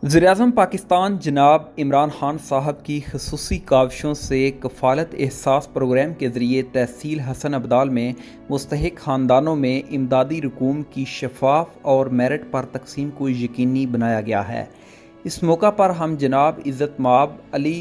वज़ीर-ए-आज़म पाकिस्तान जनाब इमरान खान साहब की खसूसी काविशों से कफ़ालत एहसास प्रोग्राम के ज़रिए तहसील हसन अब्दाल में मुस्तहिक ख़ानदानों में इमदादी रकूम की शफाफ और मेरिट पर तकसीम को यकीनी बनाया गया है। इस मौका पर हम जनाब इज़्ज़त माब Ali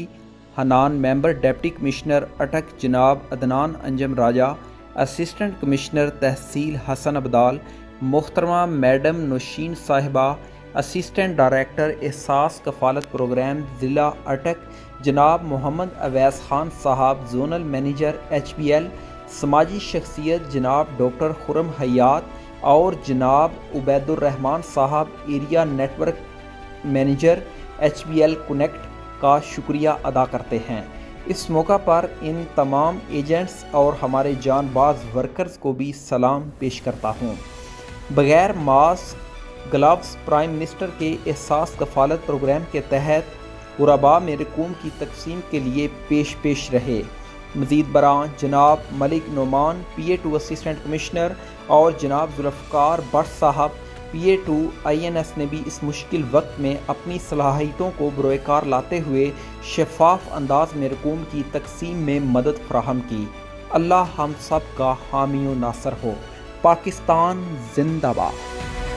Hanan member deputy commissioner अटक, जनाब अदनान अंजम राजा असिस्टेंट कमिश्नर तहसील हसन अब्दाल, मोहतरमा मैडम नौशीन साहिबा असिस्टेंट डायरेक्टर एहसास कफ़ालत प्रोग्राम ज़िला अटक, जनाब मोहम्मद अवैस खान साहब जोनल मैनेजर HBL, समाजी शख्सियत जनाब डॉक्टर खुरम हयात और जनाब उबैदुर्रहमान साहब area network manager HBL connect का शुक्रिया अदा करते हैं। इस मौका पर इन तमाम एजेंट्स और हमारे जानबाज वर्कर्स को भी सलाम पेश करता हूँ। बग़ैर मास्क ग्लव्स प्राइम मिनिस्टर के एहसास कफ़ालत प्रोग्राम के तहत गुरबा में रकूम की तकसीम के लिए पेश रहे। मज़ीद बरां जनाब Malik Noman PA2 assistant commissioner और जनाब जुल्फ़कार भट्ट साहब PA2 INS ने भी इस मुश्किल वक्त में अपनी सलाहियतों को बरोकार लाते हुए शफाफ अंदाज में रकूम की तकसीम में मदद फराहम की। अल्लाह हम सब का हामी व नासर हो। पाकिस्तान जिंदाबाद।